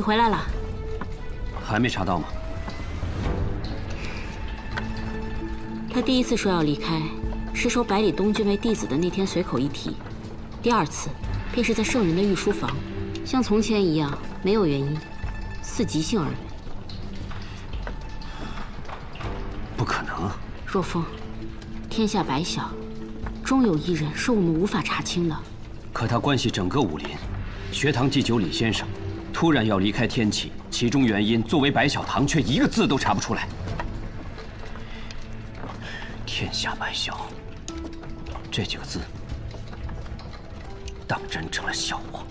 回来了？还没查到吗？他第一次说要离开，是收百里东郡为弟子的那天随口一提；第二次，便是在圣人的御书房，像从前一样没有原因，似即兴而为。不可能！若风，天下百小，终有一人是我们无法查清的。可他关系整个武林，学堂祭酒李先生突然要离开天启，其中原因作为百小堂却一个字都查不出来。天下百小，这几个字，当真成了笑话。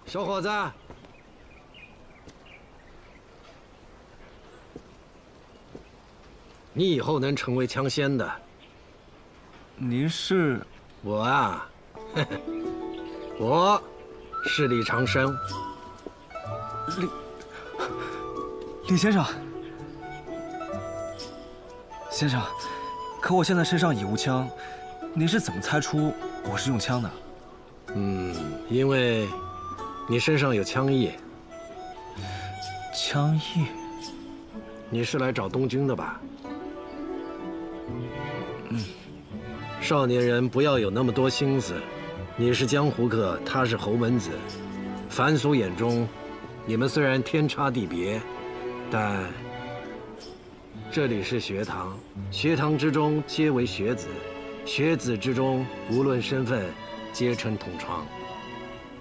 小伙子，你以后能成为枪仙的。您是？我啊，我是李长生。李先生，先生，可我现在身上已无枪，您是怎么猜出我是用枪的？因为你身上有枪意。枪意？你是来找东君的吧？少年人不要有那么多心思。你是江湖客，他是侯门子。凡俗眼中，你们虽然天差地别，但这里是学堂，学堂之中皆为学子，学子之中无论身份，皆称同窗。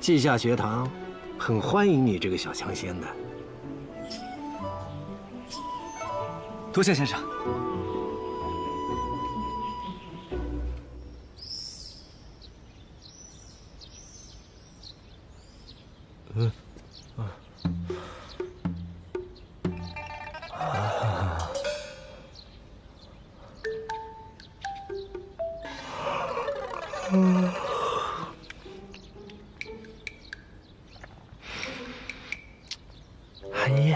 稷下学堂很欢迎你这个小枪仙的。多谢先生。韩一，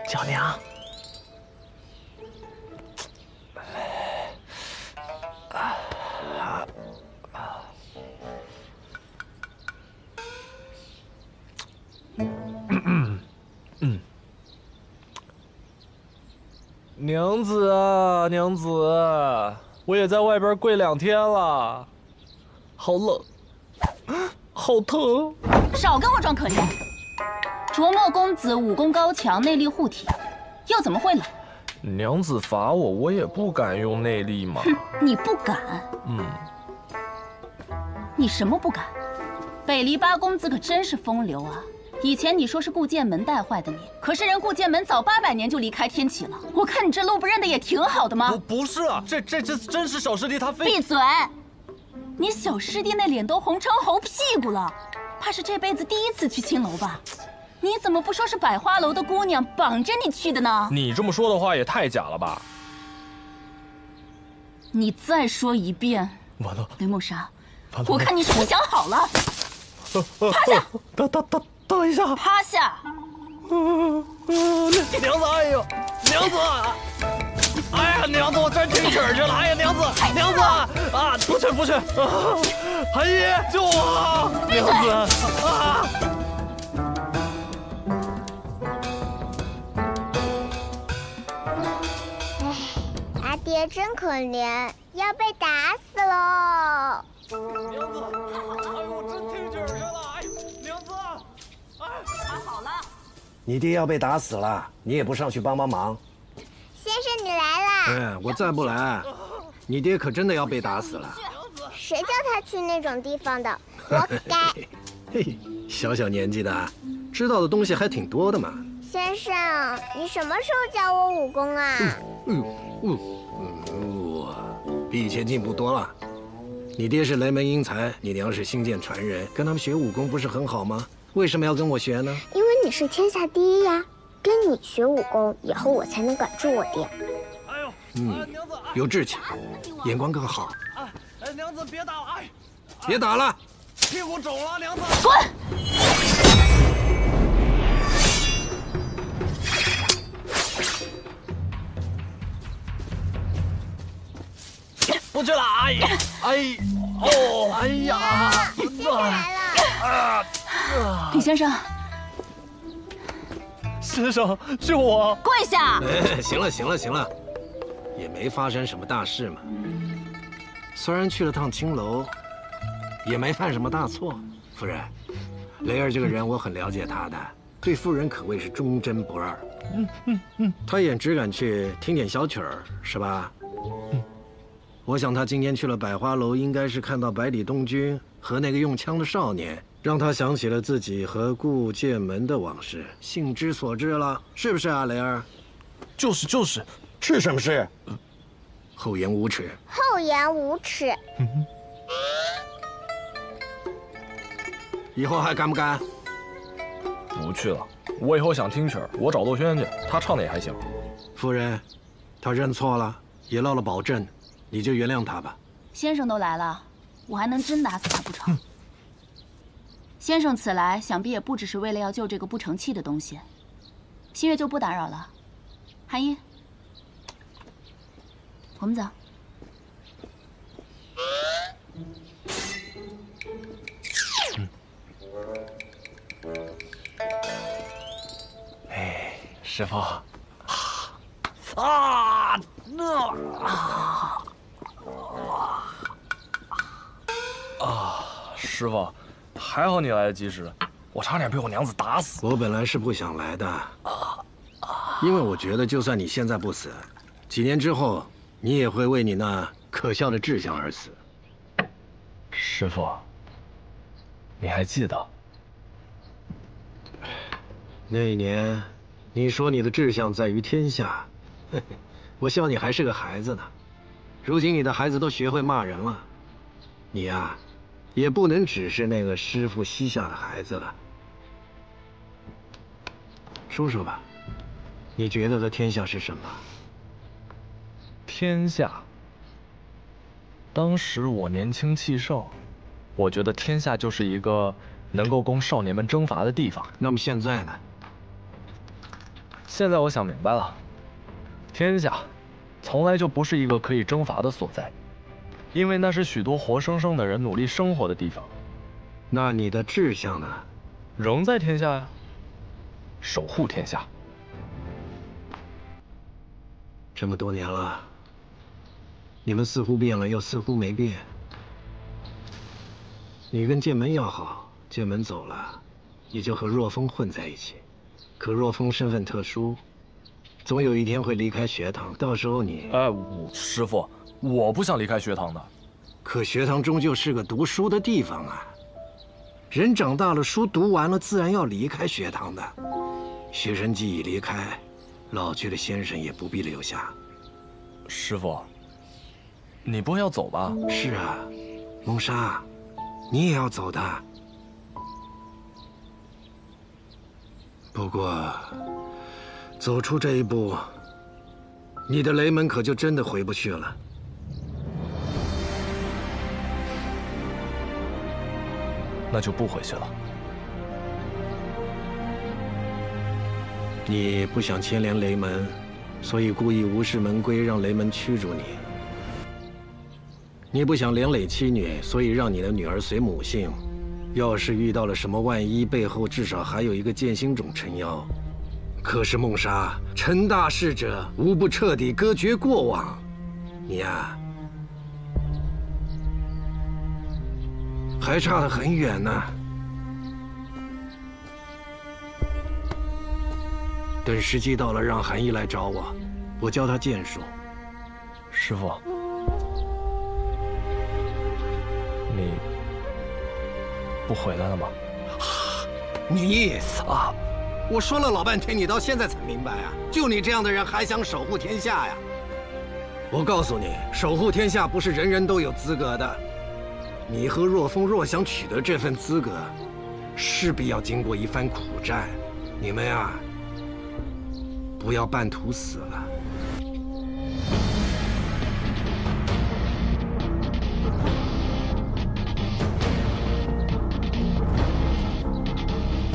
叫娘。娘子啊，娘子，我也在外边跪2天了，好冷，好疼。少跟我装可怜。卓墨公子武功高强，内力护体，又怎么会冷？娘子罚我，我也不敢用内力嘛。哼，你不敢？你什么不敢？北篱八公子可真是风流啊！以前你说是顾剑门带坏的你，可是人顾剑门早800年就离开天启了。我看你这路不认得也挺好的嘛。不是啊，这真是小师弟他非……闭嘴！你小师弟那脸都红成猴屁股了，怕是这辈子第1次去青楼吧？你怎么不说是百花楼的姑娘绑着你去的呢？你这么说的话也太假了吧！你再说一遍！完了，雷梦莎，我看你是不想好了。趴下！等一下！趴下！娘子，哎呦，娘子！哎呀，娘子，我真听曲儿去了！哎呀，娘子，娘子啊，不去！韩一，救我！娘子啊！阿爹真可怜，要被打死喽！娘子，哎呦，我真听曲儿去了！哎，娘子，哎，好了。你爹要被打死了，你也不上去帮忙。先生，你来了。我再不来，你爹可真的要被打死了。谁叫他去那种地方的？活该！嘿，小小年纪的，知道的东西还挺多的嘛。先生，你什么时候教我武功啊？比以前进步多了。你爹是雷门英才，你娘是星剑传人，跟他们学武功不是很好吗？为什么要跟我学呢？因为你是天下第一呀，跟你学武功，以后我才能管住我爹。娘子，有志气，眼光更好。娘子别打了，别打了，屁股肿了，娘子。滚！不去了，哎呀，姐姐来了。李先生，先生救我！跪下！哎，行了，也没发生什么大事嘛。虽然去了趟青楼，也没犯什么大错。夫人，雷儿这个人我很了解他的，对夫人可谓是忠贞不二。他也只敢去听点小曲儿，是吧？我想他今天去了百花楼，应该是看到百里东君和那个用枪的少年，让他想起了自己和顾剑门的往事，兴之所至了，是不是啊，雷儿？就是，是什么事？厚颜无耻！厚颜无耻！以后还敢不敢？不去了。我以后想听曲儿，我找窦轩去，他唱的也还行。夫人，他认错了，也落了保证，你就原谅他吧。先生都来了，我还能真打死他不成？先生此来，想必也不只是为了要救这个不成器的东西。新月就不打扰了，韩一，我们走。师傅，师傅，还好你来得及时，我差点被我娘子打死。我本来是不想来的，因为我觉得就算你现在不死，几年之后你也会为你那可笑的志向而死。师傅，你还记得那一年？你说你的志向在于天下，我笑你还是个孩子呢。如今你的孩子都学会骂人了，你呀，也不能只是那个师傅膝下的孩子了。说说吧，你觉得的天下是什么？天下。当时我年轻气盛，我觉得天下就是一个能够供少年们征伐的地方。那么现在呢？现在我想明白了，天下从来就不是一个可以征伐的所在，因为那是许多活生生的人努力生活的地方。那你的志向呢？仍在天下呀，守护天下。这么多年了，你们似乎变了，又似乎没变。你跟剑门要好，剑门走了，你就和若风混在一起。可若风身份特殊，总有一天会离开学堂，到时候你……师傅，我不想离开学堂的。可学堂终究是个读书的地方啊，人长大了，书读完了，自然要离开学堂的。学生既已离开，老去的先生也不必留下。师傅，你不会要走吧？是啊，蒙莎，你也要走的。不过，走出这一步，你的雷门可就真的回不去了。那就不回去了。你不想牵连雷门，所以故意无视门规，让雷门驱逐你。你不想连累妻女，所以让你的女儿随母姓。要是遇到了什么万一，背后至少还有一个剑心种撑腰。可是孟莎，成大事者无不彻底割绝过往。你呀，还差得很远呢。等时机到了，让韩毅来找我，我教他剑术。师傅，你不回来了吗？你啊！我说了老半天，你到现在才明白啊！就你这样的人，还想守护天下呀？我告诉你，守护天下不是人人都有资格的。你和若风若想取得这份资格，势必要经过一番苦战。你们呀，不要半途死了。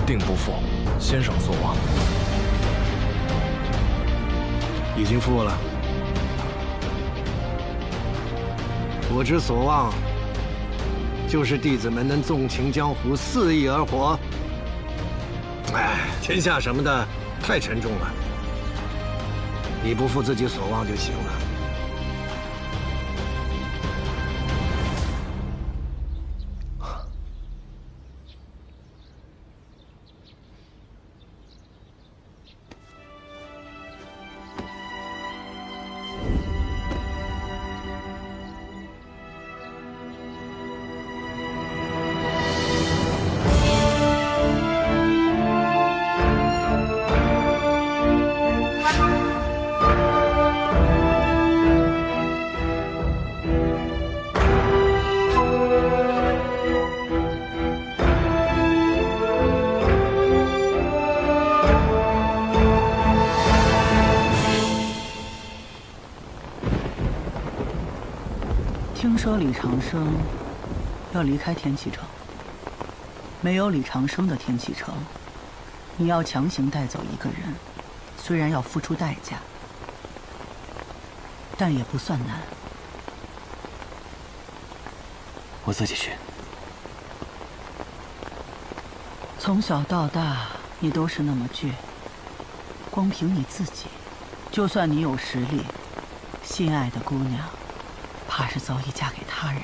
定不负先生所望。已经负了。我之所望，就是弟子们能纵情江湖，肆意而活。哎，天下什么的太沉重了，你不负自己所望就行了。听说李长生要离开天启城，没有李长生的天启城，你要强行带走一个人，虽然要付出代价，但也不算难。我自己去。从小到大，你都是那么倔，光凭你自己，就算你有实力，心爱的姑娘，怕是早已嫁给他人。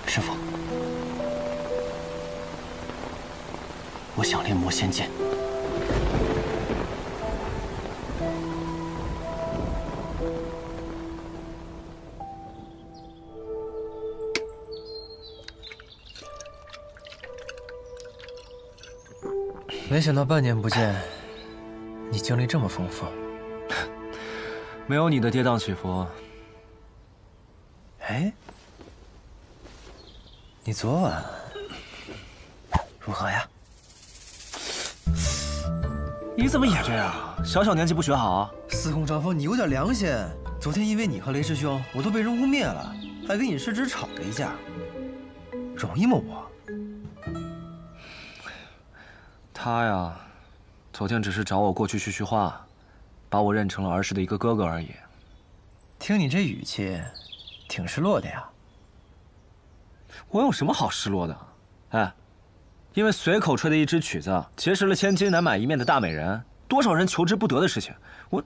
师父，我想练魔仙剑。没想到半年不见，你经历这么丰富。没有你的跌宕起伏。哎，你昨晚如何呀？你怎么也这样？小小年纪不学好？司空张峰，你有点良心。昨天因为你和雷师兄，我都被人污蔑了，还跟尹师侄吵了一架，容易吗我？他呀，昨天只是找我过去叙叙话，把我认成了儿时的一个哥哥而已。听你这语气，挺失落的呀。我有什么好失落的？哎，因为随口吹的一支曲子，结识了千金难买一面的大美人，多少人求之不得的事情，我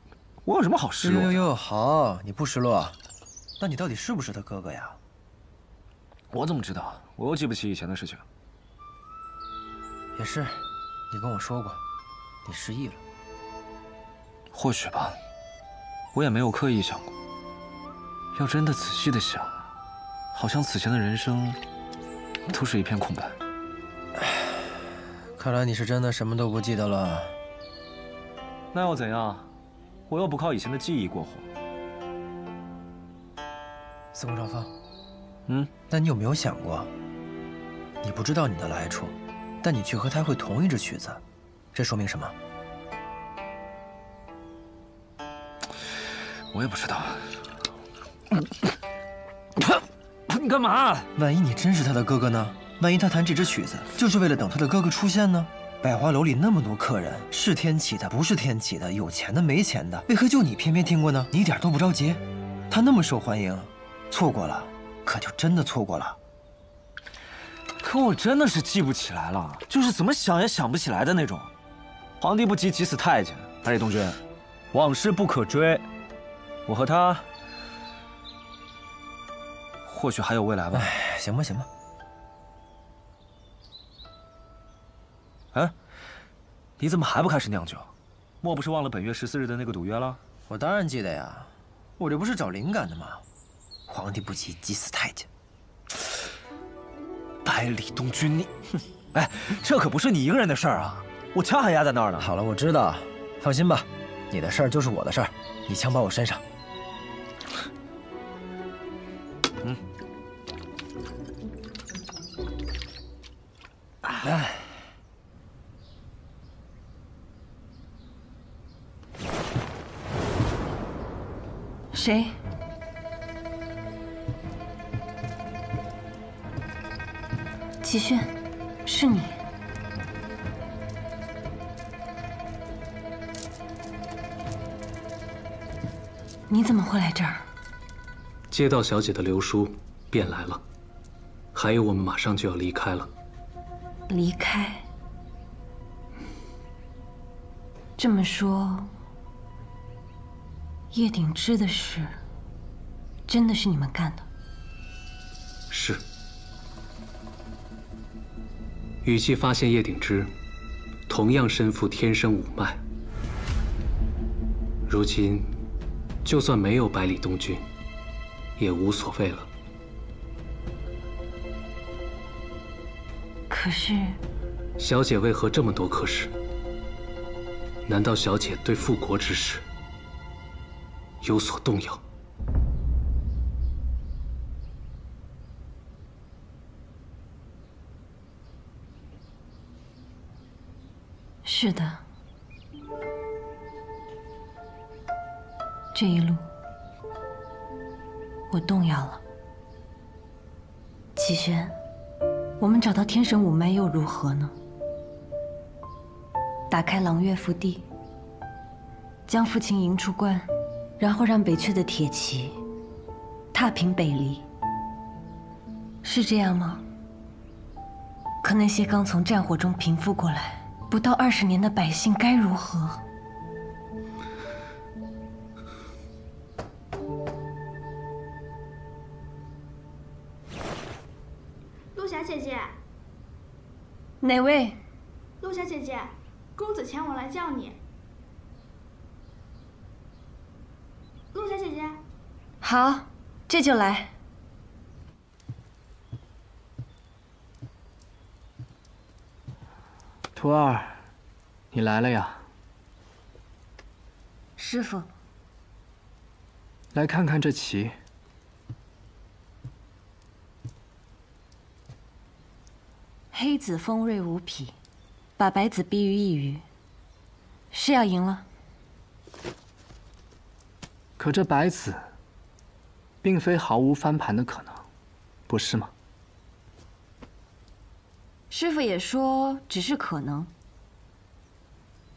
有什么好失落的？哟，好，你不失落，那你到底是不是他哥哥呀？我怎么知道？我又记不起以前的事情。也是。你跟我说过，你失忆了。或许吧，我也没有刻意想过。要真的仔细的想，好像此前的人生都是一片空白。看来你是真的什么都不记得了。那又怎样？我又不靠以前的记忆过活。司空张峰，那你有没有想过，你不知道你的来处？但你却和他会同一支曲子，这说明什么？我也不知道。你干嘛？万一你真是他的哥哥呢？万一他弹这支曲子就是为了等他的哥哥出现呢？百花楼里那么多客人，是天启的，不是天启的，有钱的，没钱的，为何就你偏偏听过呢？你一点都不着急？他那么受欢迎，错过了，可就真的错过了。可我真的是记不起来了，就是怎么想也想不起来的那种。皇帝不急急死太监，百里东君，往事不可追。我和他，或许还有未来吧。哎，行吧，行吧。哎，你怎么还不开始酿酒？莫不是忘了本月14日的那个赌约了？我当然记得呀，我这不是找灵感的吗？皇帝不急急死太监。百里东君，你，哎，这可不是你一个人的事儿啊！我枪还压在那儿呢。好了，我知道，放心吧，你的事儿就是我的事儿，你枪把我身上。哎。谁？齐轩，是你。你怎么会来这儿？接到小姐的留书，便来了。还有，我们马上就要离开了。离开？这么说，叶鼎之的事，真的是你们干的？是。雨季发现叶鼎之，同样身负天生五脉。如今，就算没有百里东军，也无所谓了。可是，小姐为何这么多可是？难道小姐对复国之事有所动摇？是的，这一路我动摇了。齐轩，我们找到天神五脉又如何呢？打开狼岳腹地，将父亲迎出关，然后让北阙的铁骑踏平北离，是这样吗？可那些刚从战火中平复过来不到20年的百姓该如何？陆霞姐姐，哪位？陆霞姐姐，公子前往来叫你。陆霞姐姐，好，这就来。徒儿，你来了呀。师父，来看看这棋。黑子锋锐无匹，把白子逼于一隅，是要赢了。可这白子，并非毫无翻盘的可能，不是吗？师父也说只是可能。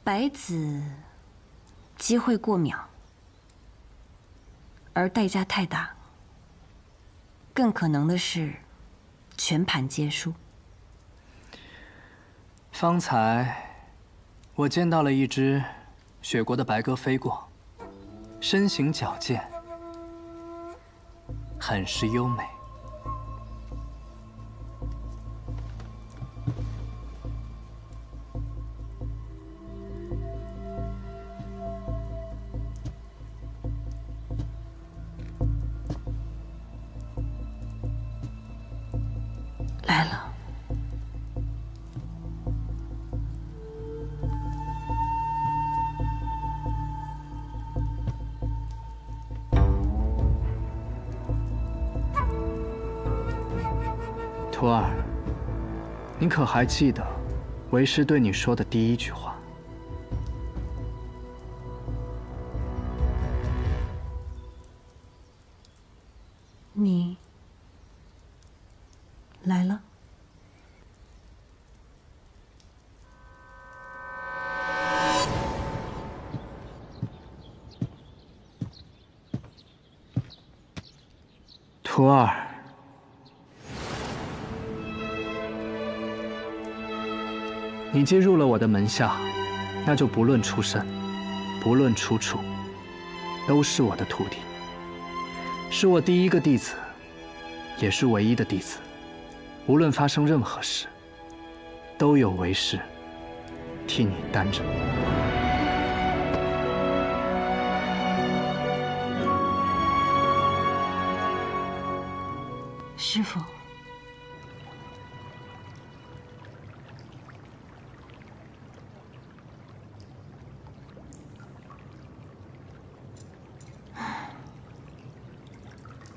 白子机会过渺，而代价太大。更可能的是，全盘皆输。方才我见到了一只雪国的白鸽飞过，身形矫健，很是优美。来了。徒儿，你可还记得为师对你说的第一句话？你来了。徒儿，你既入了我的门下，那就不论出身，不论出处，都是我的徒弟，是我第一个弟子，也是唯一的弟子。无论发生任何事，都有为师替你担着。师父，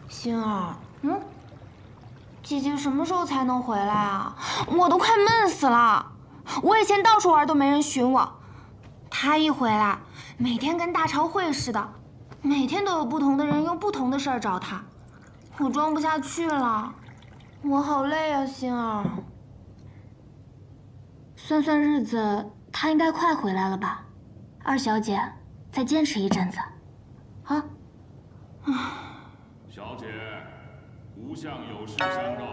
心儿，姐姐什么时候才能回来啊？我都快闷死了。我以前到处玩都没人寻我，她一回来，每天跟大朝会似的，每天都有不同的人用不同的事儿找他，我装不下去了，我好累啊，星儿。算算日子，他应该快回来了吧？二小姐，再坚持一阵子，啊。小姐，吴相有事相告。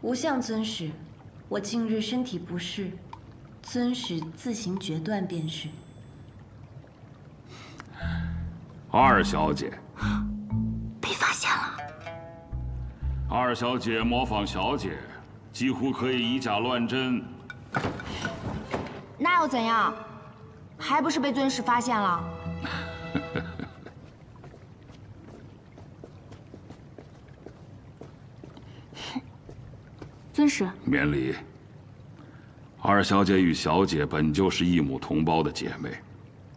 无相尊使，我近日身体不适，尊使自行决断便是。二小姐，被发现了。二小姐模仿小姐，几乎可以以假乱真。那又怎样？还不是被尊使发现了？尊使，免礼。二小姐与小姐本就是异母同胞的姐妹，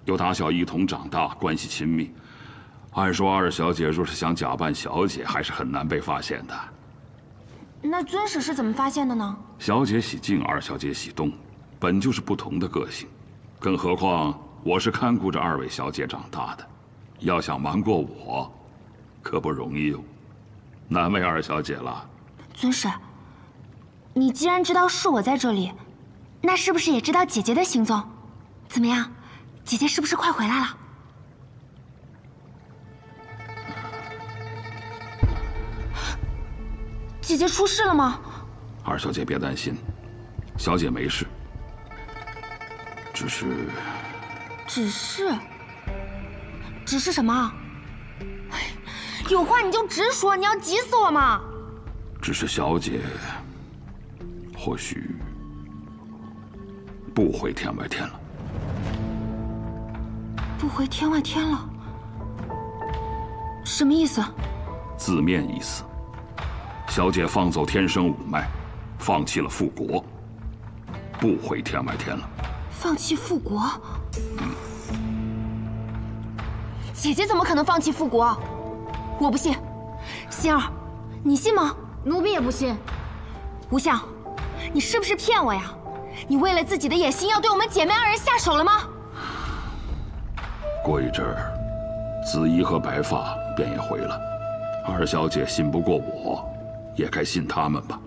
又打小一同长大，关系亲密。按说二小姐若是想假扮小姐，还是很难被发现的。那尊使是怎么发现的呢？小姐喜静，二小姐喜动，本就是不同的个性。更何况我是看顾着二位小姐长大的，要想瞒过我，可不容易哟。难为二小姐了。尊使，你既然知道是我在这里，那是不是也知道姐姐的行踪？怎么样，姐姐是不是快回来了？姐姐出事了吗？二小姐别担心，小姐没事，只是什么？有话你就直说，你要急死我吗？只是小姐或许不回天外天了。不回天外天了？什么意思？字面意思。小姐放走天生五脉，放弃了复国，不回天外天了。放弃复国？姐姐怎么可能放弃复国？我不信。星儿，你信吗？奴婢也不信。吴相，你是不是骗我呀？你为了自己的野心，要对我们姐妹二人下手了吗？过一阵儿，紫衣和白发便也回了。二小姐信不过我，也该信他们吧。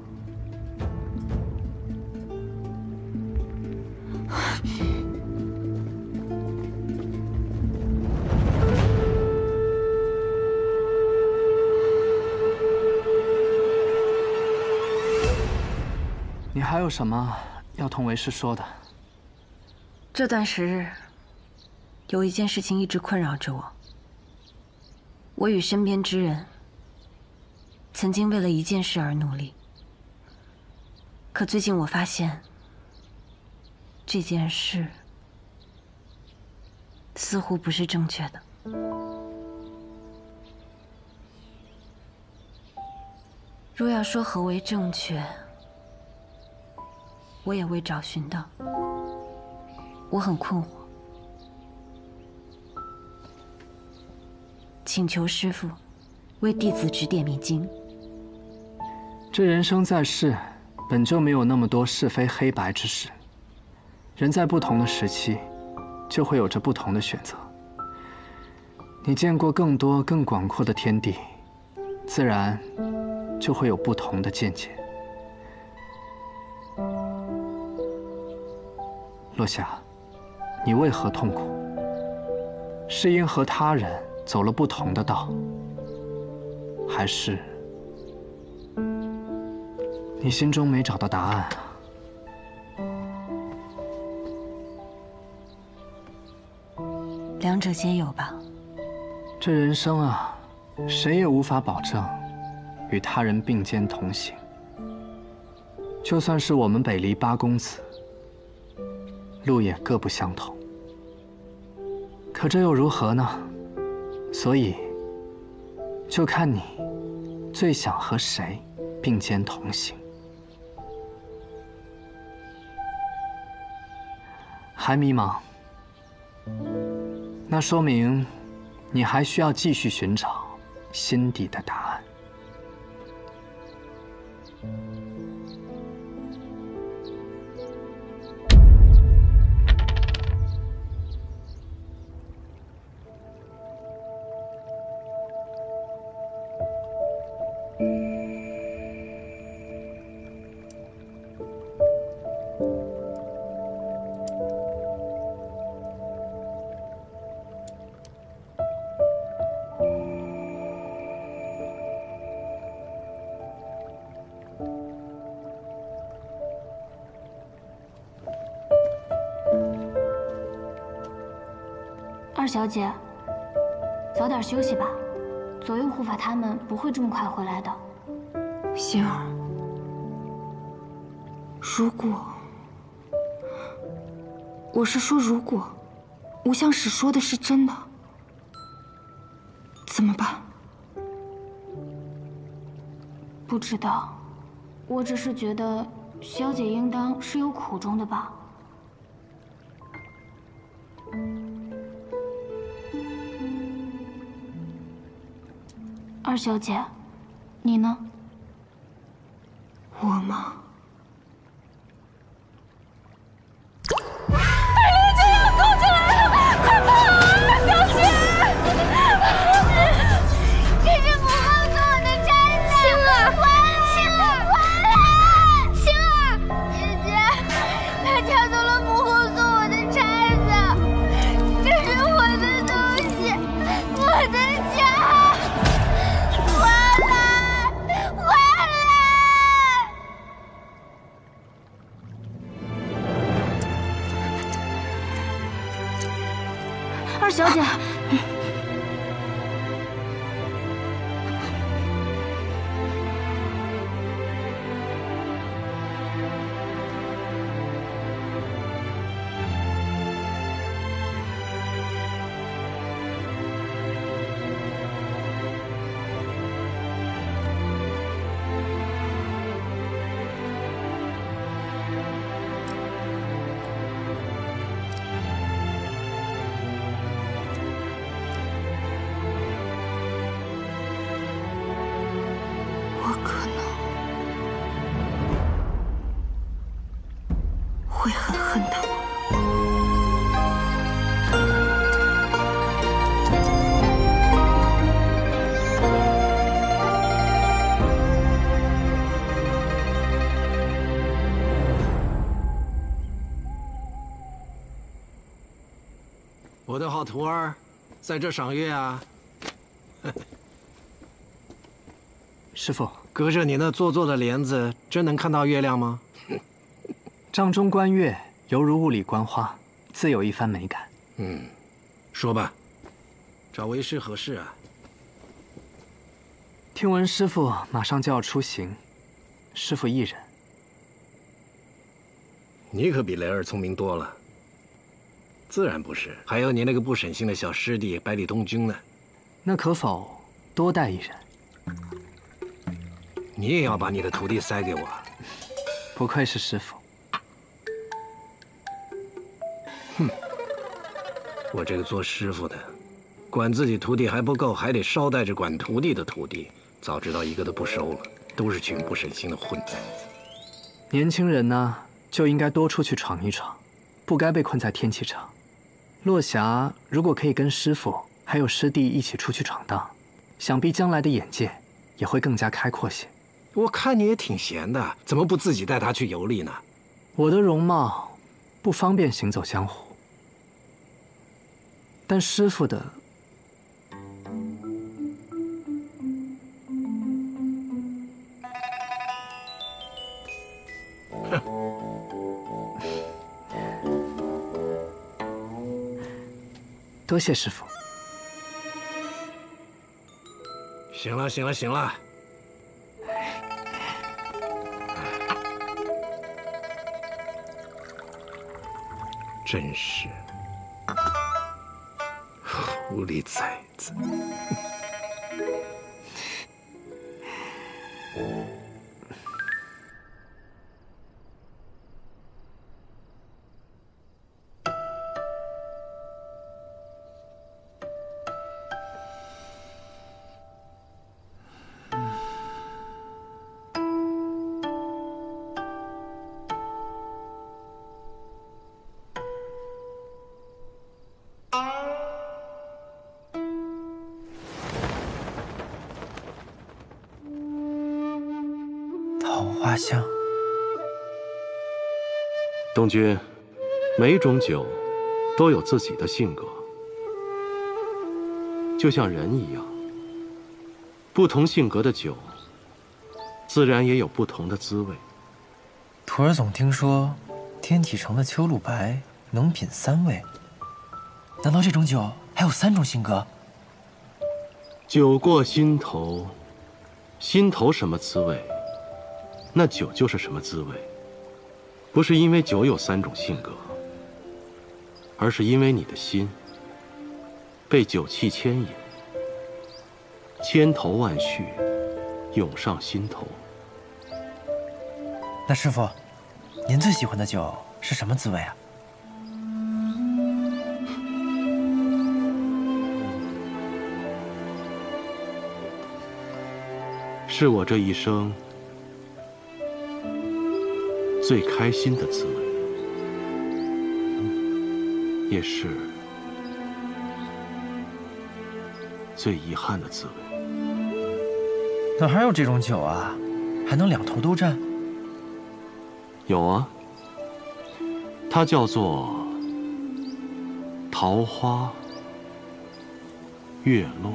你还有什么要同为师说的？这段时日，有一件事情一直困扰着我。我与身边之人曾经为了一件事而努力，可最近我发现，这件事似乎不是正确的。若要说何为正确，我也未找寻到，我很困惑，请求师父为弟子指点迷津。这人生在世，本就没有那么多是非黑白之事。人在不同的时期，就会有着不同的选择。你见过更多更广阔的天地，自然就会有不同的见解。落霞，你为何痛苦？是因和他人走了不同的道，还是你心中没找到答案啊？两者皆有吧。这人生啊，谁也无法保证与他人并肩同行。就算是我们北离八公子，路也各不相同。可这又如何呢？所以，就看你最想和谁并肩同行。还迷茫？那说明你还需要继续寻找心底的答案。二小姐，早点休息吧。左右护法他们不会这么快回来的。星儿，如果，我是说如果，吴相使说的是真的，怎么办？不知道，我只是觉得小姐应当是有苦衷的吧。二小姐，你呢？我吗？百灵就要攻进来了，快跑啊，小姐！这是母后送我的钗子，青儿，回来，青儿，回来，青儿，姐姐，她抢走了母后送我的钗子，这是我的东西，我的家。二小姐，会很恨他吗？我的好徒儿，在这赏月啊！师父，隔着你那做作的帘子，真能看到月亮吗？帐中观月，犹如雾里观花，自有一番美感。说吧，找为师何事啊？听闻师父马上就要出行，师父一人。你可比雷儿聪明多了。自然不是，还有你那个不省心的小师弟百里东君呢。那可否多带一人？你也要把你的徒弟塞给我？不愧是师父。我这个做师傅的，管自己徒弟还不够，还得捎带着管徒弟的徒弟。早知道一个都不收了，都是群不省心的混蛋。年轻人呢，就应该多出去闯一闯，不该被困在天启城。落霞如果可以跟师父还有师弟一起出去闯荡，想必将来的眼界也会更加开阔些。我看你也挺闲的，怎么不自己带他去游历呢？我的容貌不方便行走江湖，但师父的多谢师父。行了，行了，行了。真是狐狸崽子！花香。东君，每种酒都有自己的性格，就像人一样，不同性格的酒，自然也有不同的滋味。徒儿总听说，天启城的秋露白能品3味，难道这种酒还有3种性格？酒过心头，心头什么滋味，那酒就是什么滋味。不是因为酒有3种性格，而是因为你的心被酒气牵引，千头万绪涌上心头。那师傅，您最喜欢的酒是什么滋味啊？是我这一生最开心的滋味，也是最遗憾的滋味。哪还有这种酒啊？还能2头都占？有啊，它叫做桃花月落。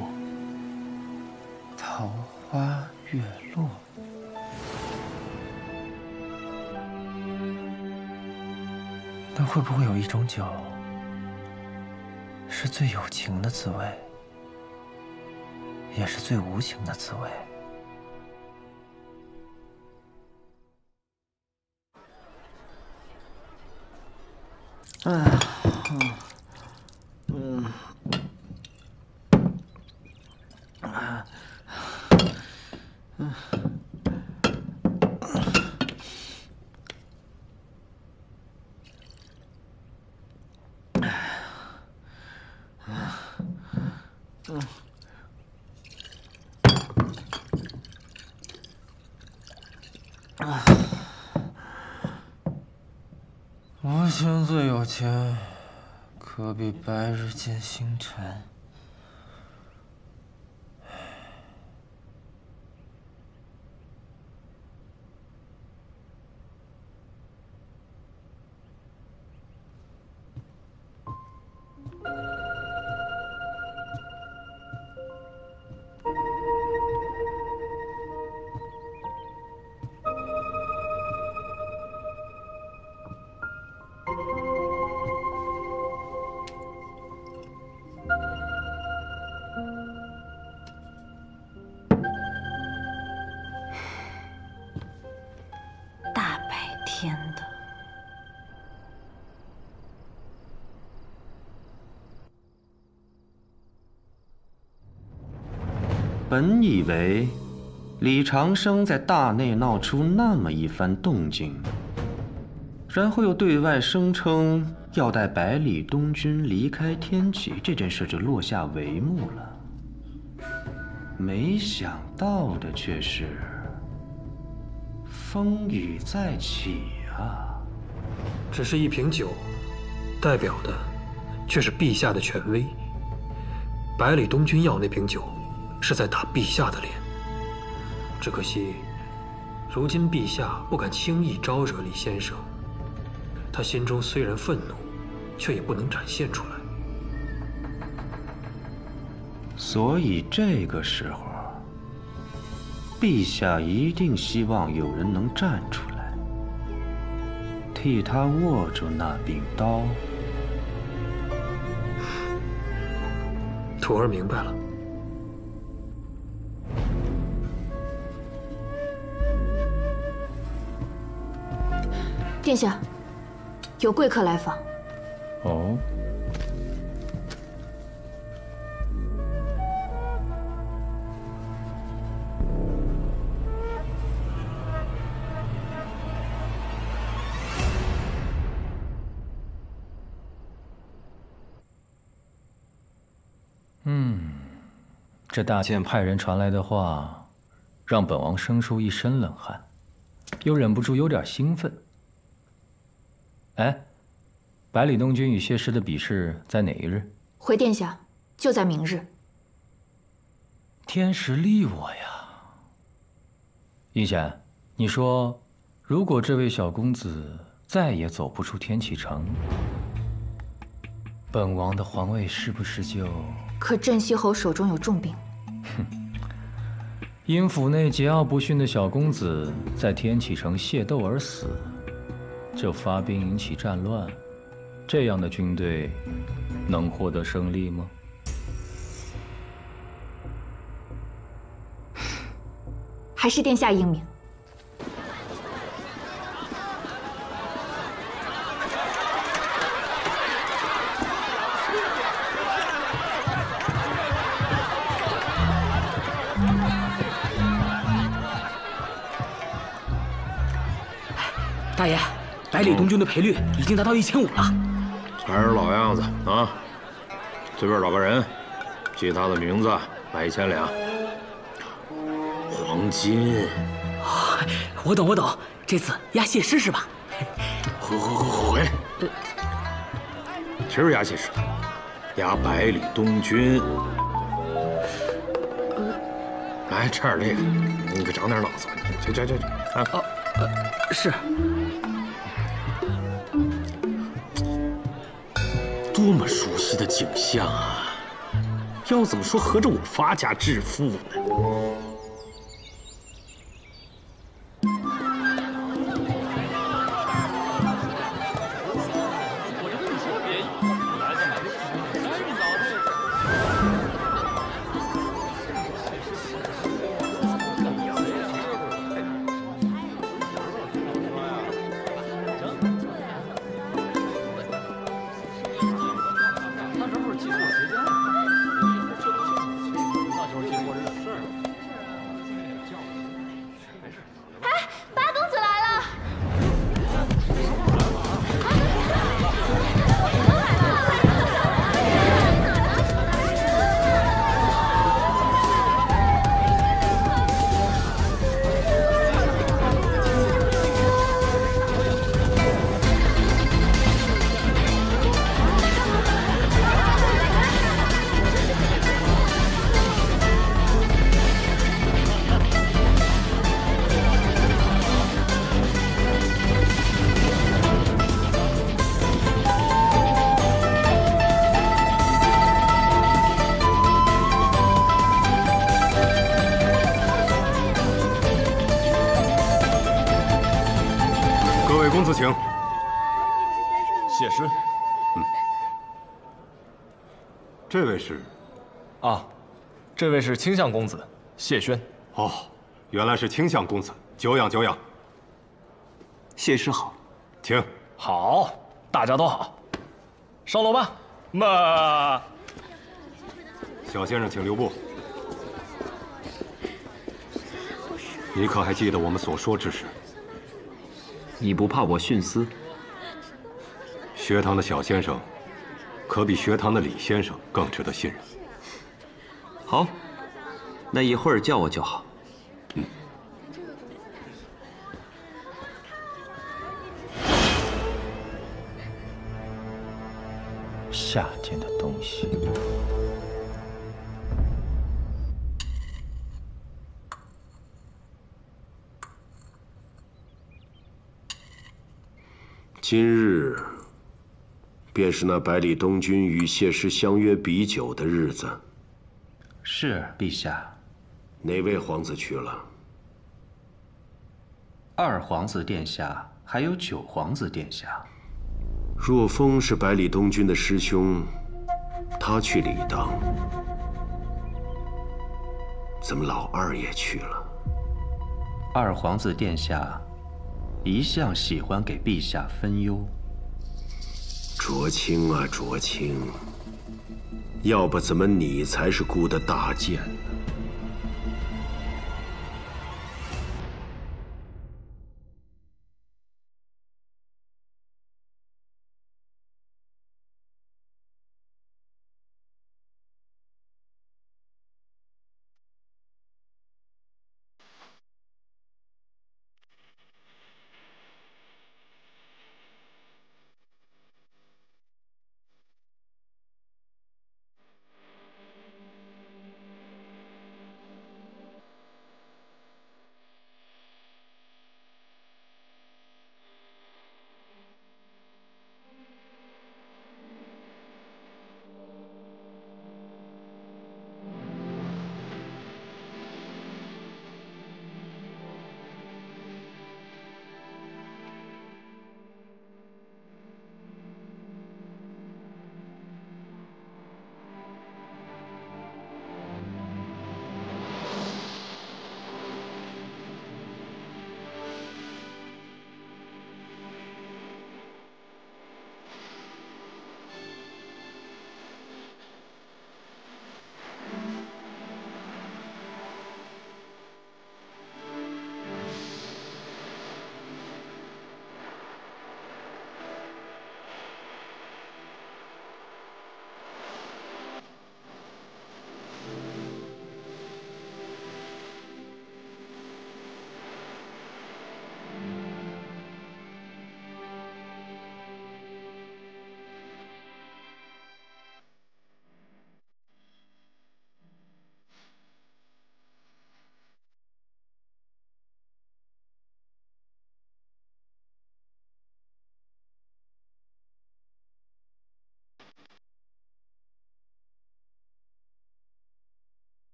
桃花月落。那会不会有一种酒，是最有情的滋味，也是最无情的滋味？无情最有情，可比白日见星辰。天的！本以为李长生在大内闹出那么一番动静，然后又对外声称要带百里东军离开天启这件事就落下帷幕了，没想到的却是风雨再起啊！只是一瓶酒，代表的却是陛下的权威。百里东军要那瓶酒，是在打陛下的脸。只可惜，如今陛下不敢轻易招惹李先生。他心中虽然愤怒，却也不能展现出来。所以这个时候，陛下一定希望有人能站出来，替他握住那柄刀。徒儿明白了。殿下，有贵客来访。哦。这大剑派人传来的话，让本王生出一身冷汗，又忍不住有点兴奋。哎，百里东军与谢师的比试在哪一日？回殿下，就在明日。天时利我呀！应贤，你说，如果这位小公子再也走不出天启城，本王的皇位是不是就……可镇西侯手中有重兵。因府内桀骜不驯的小公子在天启城械斗而死，就发兵引起战乱，这样的军队能获得胜利吗？还是殿下英明。大爷，百里东军的赔率已经达到1500了。还是老样子啊，随便找个人，记他的名字，卖1000两。黄金。我懂，这次押谢师是吧？回。其实押谢师，押百里东军。来，吃点这个，你可长点脑子。去啊！是。多么熟悉的景象啊！要怎么说合着我发家致富呢？公子请。谢师。这位是？啊，这位是卿相公子谢轩。哦，原来是卿相公子，久仰久仰。谢师好。请。好，大家都好。上楼吧。嘛。小先生，请留步。你可还记得我们所说之事？你不怕我徇私？学堂的小先生，可比学堂的李先生更值得信任。好，那一会儿叫我就好。下贱的东西！今日，便是那百里东军与谢师相约比酒的日子。是，陛下。哪位皇子去了？2皇子殿下，还有9皇子殿下。若风是百里东军的师兄，他去理当。怎么老二也去了？2皇子殿下一向喜欢给陛下分忧。卓清啊，卓清，要不怎么你才是孤的大剑呢？